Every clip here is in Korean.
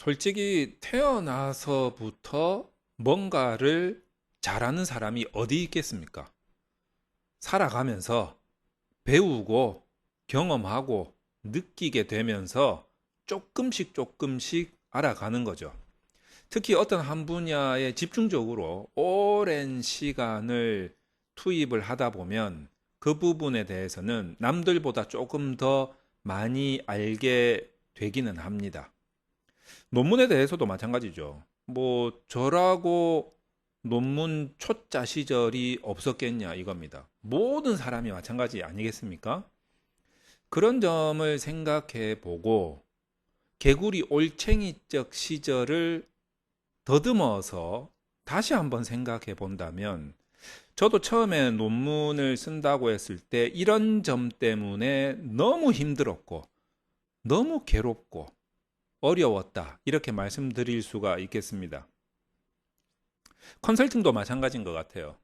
솔직히 태어나서부터 뭔가를 잘하는 사람이 어디 있겠습니까? 살아가면서 배우고 경험하고 느끼게 되면서 조금씩 조금씩 알아가는 거죠. 특히 어떤 한 분야에 집중적으로 오랜 시간을 투입을 하다 보면 그 부분에 대해서는 남들보다 조금 더 많이 알게 되기는 합니다. 논문에 대해서도 마찬가지죠. 뭐 저라고 논문 초짜 시절이 없었겠냐 이겁니다. 모든 사람이 마찬가지 아니겠습니까? 그런 점을 생각해 보고 개구리 올챙이적 시절을 더듬어서 다시 한번 생각해 본다면 저도 처음에 논문을 쓴다고 했을 때 이런 점 때문에 너무 힘들었고 너무 괴롭고 어려웠다 이렇게 말씀드릴 수가 있겠습니다. 컨설팅도 마찬가지인 것 같아요.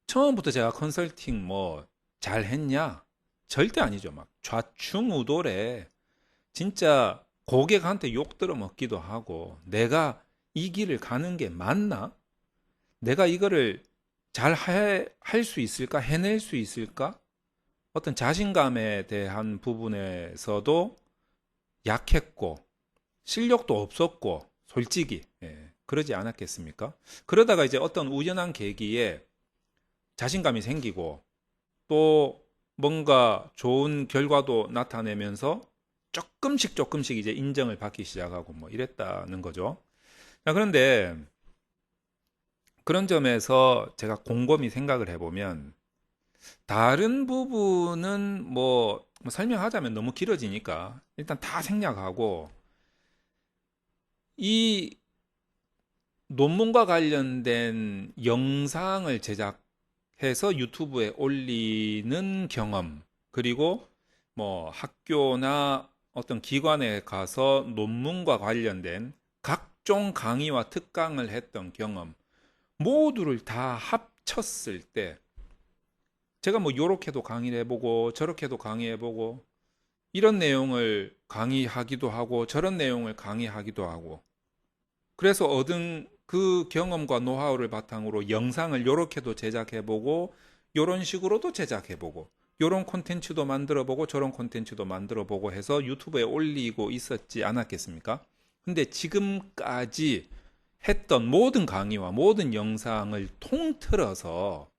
처음부터 제가 컨설팅 뭐 잘했냐? 절대 아니죠. 막 좌충우돌해. 진짜 고객한테 욕 들어먹기도 하고 내가 이 길을 가는 게 맞나? 내가 이거를 잘 할 수 있을까? 해낼 수 있을까? 어떤 자신감에 대한 부분에서도 약했고 실력도 없었고 솔직히 그러지 않았겠습니까? 그러다가 이제 어떤 우연한 계기에 자신감이 생기고 또 뭔가 좋은 결과도 나타내면서 조금씩 조금씩 이제 인정을 받기 시작하고 뭐 이랬다는 거죠. 자, 그런데 그런 점에서 제가 곰곰이 생각을 해보면 다른 부분은 뭐 설명하자면 너무 길어지니까 일단 다 생략하고 이 논문과 관련된 영상을 제작해서 유튜브에 올리는 경험, 그리고 뭐 학교나 어떤 기관에 가서 논문과 관련된 각종 강의와 특강을 했던 경험, 모두를 다 합쳤을 때, 제가 뭐 요렇게도 강의를 해보고, 저렇게도 강의해보고, 이런 내용을 강의하기도 하고, 저런 내용을 강의하기도 하고, 그래서 얻은 그 경험과 노하우를 바탕으로 영상을 요렇게도 제작해보고 요런 식으로도 제작해보고 요런 콘텐츠도 만들어보고 저런 콘텐츠도 만들어보고 해서 유튜브에 올리고 있었지 않았겠습니까? 근데 지금까지 했던 모든 강의와 모든 영상을 통틀어서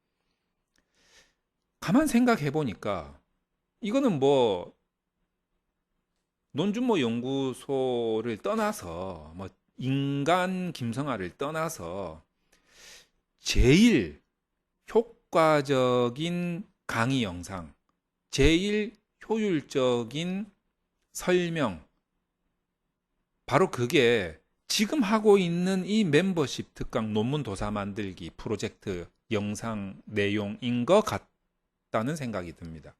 가만 생각해 보니까 이거는 뭐 논준모 연구소를 떠나서 뭐 인간 김성아를 떠나서 제일 효과적인 강의 영상, 제일 효율적인 설명, 바로 그게 지금 하고 있는 이 멤버십 특강 논문 도사 만들기 프로젝트 영상 내용인 것 같다는 생각이 듭니다.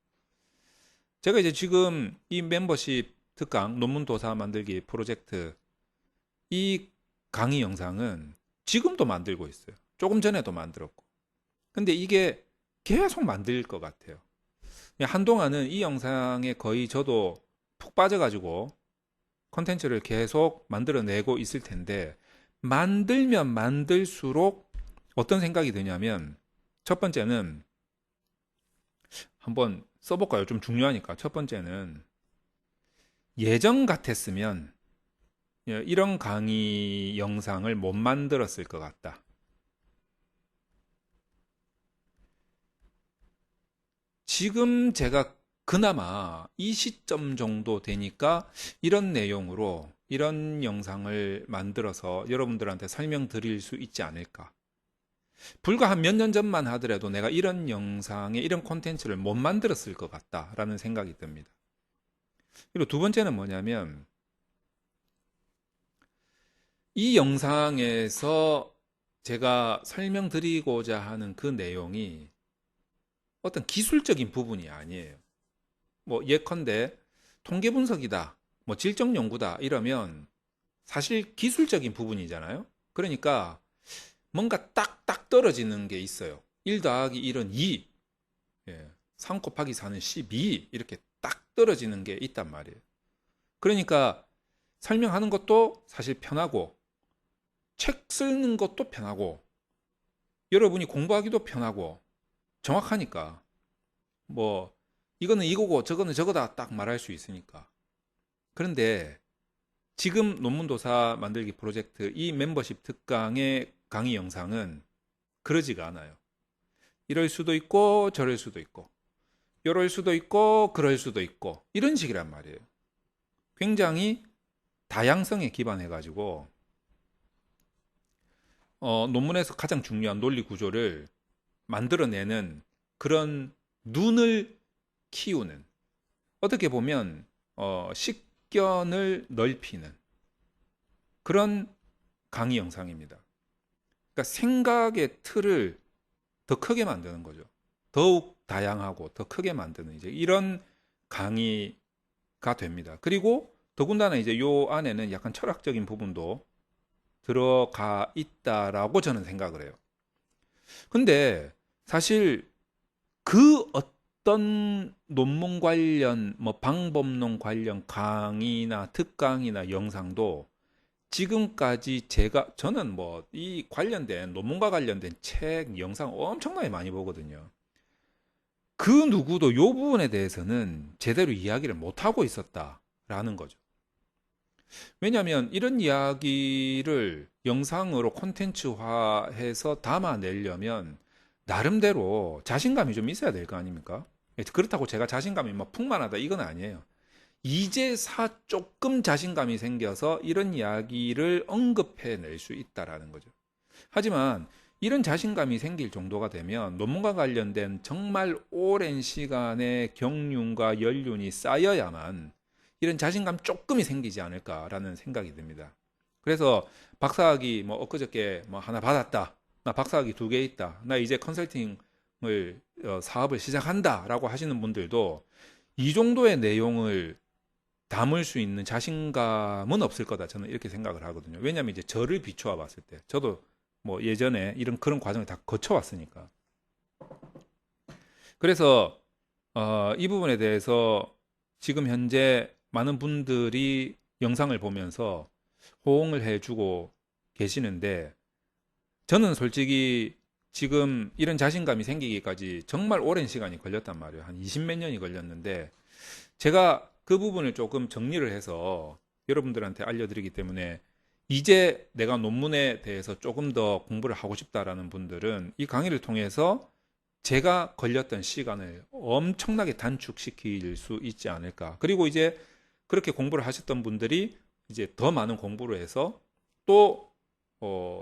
제가 이제 지금 이 멤버십 특강 논문 도사 만들기 프로젝트 이 강의 영상은 지금도 만들고 있어요. 조금 전에도 만들었고. 근데 이게 계속 만들 것 같아요. 한동안은 이 영상에 거의 저도 푹 빠져가지고 컨텐츠를 계속 만들어내고 있을 텐데, 만들면 만들수록 어떤 생각이 드냐면, 첫 번째는 한번 써볼까요? 좀 중요하니까. 첫 번째는 예전 같았으면 이런 강의 영상을 못 만들었을 것 같다. 지금 제가 그나마 이 시점 정도 되니까 이런 내용으로 이런 영상을 만들어서 여러분들한테 설명드릴 수 있지 않을까. 불과 한 몇 년 전만 하더라도 내가 이런 영상에 이런 콘텐츠를 못 만들었을 것 같다라는 생각이 듭니다. 그리고 두 번째는 뭐냐면 이 영상에서 제가 설명드리고자 하는 그 내용이 어떤 기술적인 부분이 아니에요. 뭐 예컨대 통계 분석이다, 뭐 질적 연구다 이러면 사실 기술적인 부분이잖아요. 그러니까 뭔가 딱딱 떨어지는 게 있어요. 1 더하기 1은 2, 3 곱하기 4는 12 이렇게 딱 떨어지는 게 있단 말이에요. 그러니까 설명하는 것도 사실 편하고, 책 쓰는 것도 편하고, 여러분이 공부하기도 편하고, 정확하니까, 뭐, 이거는 이거고 저거는 저거다 딱 말할 수 있으니까. 그런데 지금 논문도사 만들기 프로젝트 이 멤버십 특강의 강의 영상은 그러지가 않아요. 이럴 수도 있고 저럴 수도 있고 이럴 수도 있고 그럴 수도 있고 이런 식이란 말이에요. 굉장히 다양성에 기반해 가지고 논문에서 가장 중요한 논리 구조를 만들어내는 그런 눈을 키우는, 어떻게 보면 식견을 넓히는 그런 강의 영상입니다. 그러니까 생각의 틀을 더 크게 만드는 거죠. 더욱 다양하고 더 크게 만드는 이제 이런 강의가 됩니다. 그리고 더군다나 이제 요 안에는 약간 철학적인 부분도 들어가 있다라고 저는 생각을 해요. 근데 사실 그 어떤 논문 관련 뭐 방법론 관련 강의나 특강이나 영상도 지금까지 저는 뭐 이 관련된 논문과 관련된 책, 영상 엄청나게 많이 보거든요. 그 누구도 요 부분에 대해서는 제대로 이야기를 못 하고 있었다라는 거죠. 왜냐하면 이런 이야기를 영상으로 콘텐츠화해서 담아내려면 나름대로 자신감이 좀 있어야 될 거 아닙니까? 그렇다고 제가 자신감이 뭐 풍만하다 이건 아니에요. 이제사 조금 자신감이 생겨서 이런 이야기를 언급해낼 수 있다라는 거죠. 하지만 이런 자신감이 생길 정도가 되면 논문과 관련된 정말 오랜 시간의 경륜과 연륜이 쌓여야만 이런 자신감 조금이 생기지 않을까라는 생각이 듭니다. 그래서 박사학위 뭐 엊그저께 뭐 하나 받았다. 나 박사학위 2개 있다. 나 이제 컨설팅을 사업을 시작한다라고 하시는 분들도 이 정도의 내용을 담을 수 있는 자신감은 없을 거다. 저는 이렇게 생각을 하거든요. 왜냐하면 이제 저를 비추어 봤을 때 저도 뭐 예전에 그런 과정을 다 거쳐왔으니까. 그래서 이 부분에 대해서 지금 현재 많은 분들이 영상을 보면서 호응을 해주고 계시는데, 저는 솔직히 지금 이런 자신감이 생기기까지 정말 오랜 시간이 걸렸단 말이에요. 한 20몇 년이 걸렸는데, 제가 그 부분을 조금 정리를 해서 여러분들한테 알려드리기 때문에 이제 내가 논문에 대해서 조금 더 공부를 하고 싶다라는 분들은 이 강의를 통해서 제가 걸렸던 시간을 엄청나게 단축시킬 수 있지 않을까. 그리고 이제 그렇게 공부를 하셨던 분들이 이제 더 많은 공부를 해서 또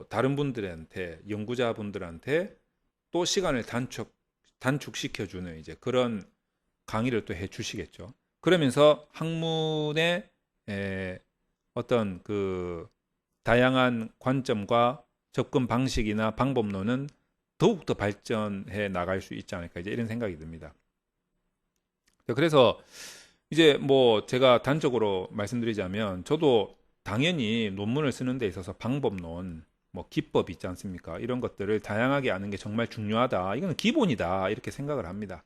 다른 분들한테, 연구자분들한테 또 시간을 단축시켜주는 이제 그런 강의를 또 해주시겠죠. 그러면서 학문의 어떤 그 다양한 관점과 접근 방식이나 방법론은 더욱더 발전해 나갈 수 있지 않을까, 이제 이런 생각이 듭니다. 그래서 이제 뭐 제가 단적으로 말씀드리자면, 저도 당연히 논문을 쓰는 데 있어서 방법론, 뭐 기법 있지 않습니까? 이런 것들을 다양하게 아는 게 정말 중요하다. 이거는 기본이다. 이렇게 생각을 합니다.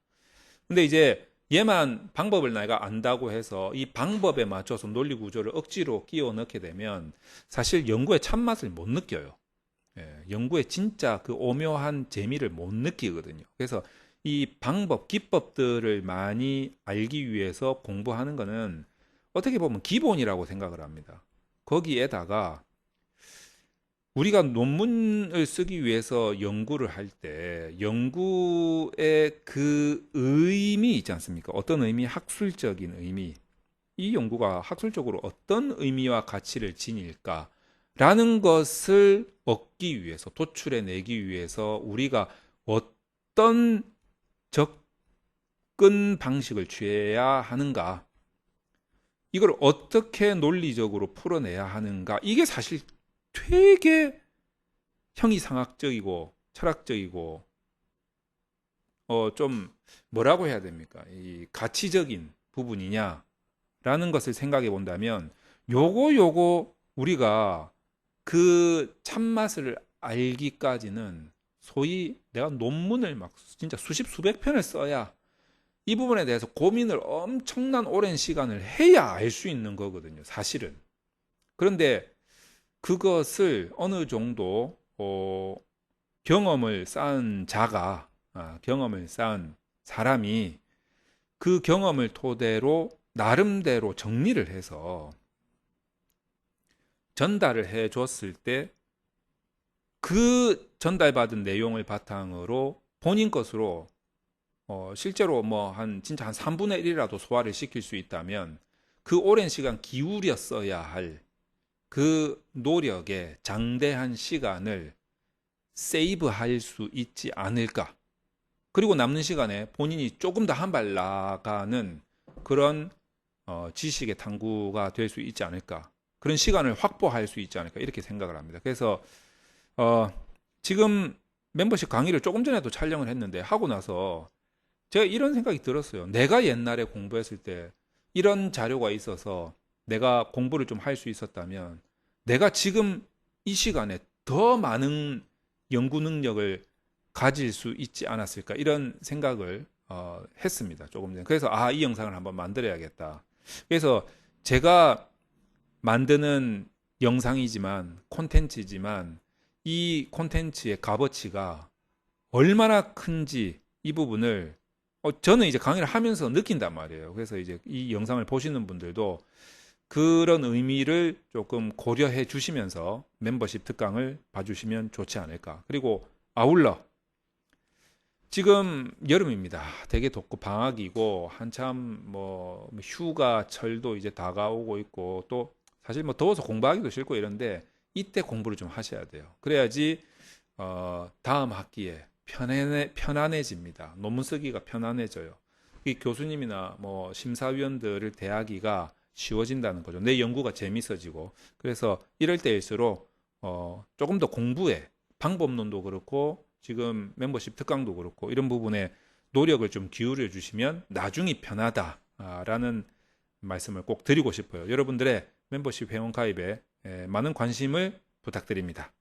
근데 이제 얘만 방법을 내가 안다고 해서 이 방법에 맞춰서 논리 구조를 억지로 끼워 넣게 되면 사실 연구의 참맛을 못 느껴요. 연구의 진짜 그 오묘한 재미를 못 느끼거든요. 그래서 이 방법, 기법들을 많이 알기 위해서 공부하는 거는 어떻게 보면 기본이라고 생각을 합니다. 거기에다가 우리가 논문을 쓰기 위해서 연구를 할 때 연구의 그 의미 있지 않습니까? 어떤 의미, 학술적인 의미. 이 연구가 학술적으로 어떤 의미와 가치를 지닐까라는 것을 얻기 위해서, 도출해 내기 위해서 우리가 어떤 접근 방식을 취해야 하는가, 이걸 어떻게 논리적으로 풀어내야 하는가, 이게 사실 되게 형이상학적이고 철학적이고 좀 뭐라고 해야 됩니까? 이 가치적인 부분이냐라는 것을 생각해 본다면 요거 우리가 그 참맛을 알기까지는 소위 내가 논문을 막 진짜 수십 수백 편을 써야, 이 부분에 대해서 고민을 엄청난 오랜 시간을 해야 알 수 있는 거거든요, 사실은. 그런데 그것을 어느 정도 경험을 쌓은 자가, 경험을 쌓은 사람이 그 경험을 토대로 나름대로 정리를 해서 전달을 해 줬을 때 그 전달받은 내용을 바탕으로 본인 것으로 실제로 뭐 진짜 한 3분의 1이라도 소화를 시킬 수 있다면 그 오랜 시간 기울였어야 할 그 노력에 장대한 시간을 세이브할 수 있지 않을까. 그리고 남는 시간에 본인이 조금 더 한 발 나가는 그런 지식의 탐구가 될 수 있지 않을까. 그런 시간을 확보할 수 있지 않을까. 이렇게 생각을 합니다. 그래서 지금 멤버십 강의를 조금 전에도 촬영을 했는데 하고 나서 제가 이런 생각이 들었어요. 내가 옛날에 공부했을 때 이런 자료가 있어서 내가 공부를 좀 할 수 있었다면 내가 지금 이 시간에 더 많은 연구 능력을 가질 수 있지 않았을까 이런 생각을 했습니다. 조금 전에. 그래서 이 영상을 한번 만들어야겠다. 그래서 제가 만드는 영상이지만 콘텐츠지만 이 콘텐츠의 값어치가 얼마나 큰지 이 부분을 저는 이제 강의를 하면서 느낀단 말이에요. 그래서 이제 이 영상을 보시는 분들도 그런 의미를 조금 고려해 주시면서 멤버십 특강을 봐주시면 좋지 않을까. 그리고 아울러 지금 여름입니다. 되게 덥고 방학이고 한참 뭐 휴가철도 이제 다가오고 있고 또 사실 뭐 더워서 공부하기도 싫고 이런데 이때 공부를 좀 하셔야 돼요. 그래야지 다음 학기에 편안해집니다. 논문 쓰기가 편안해져요. 이 교수님이나 뭐 심사위원들을 대하기가 쉬워진다는 거죠. 내 연구가 재밌어지고. 그래서 이럴 때일수록 조금 더 공부에 방법론도 그렇고 지금 멤버십 특강도 그렇고 이런 부분에 노력을 좀 기울여 주시면 나중이 편하다라는 말씀을 꼭 드리고 싶어요. 여러분들의 멤버십 회원 가입에 많은 관심을 부탁드립니다.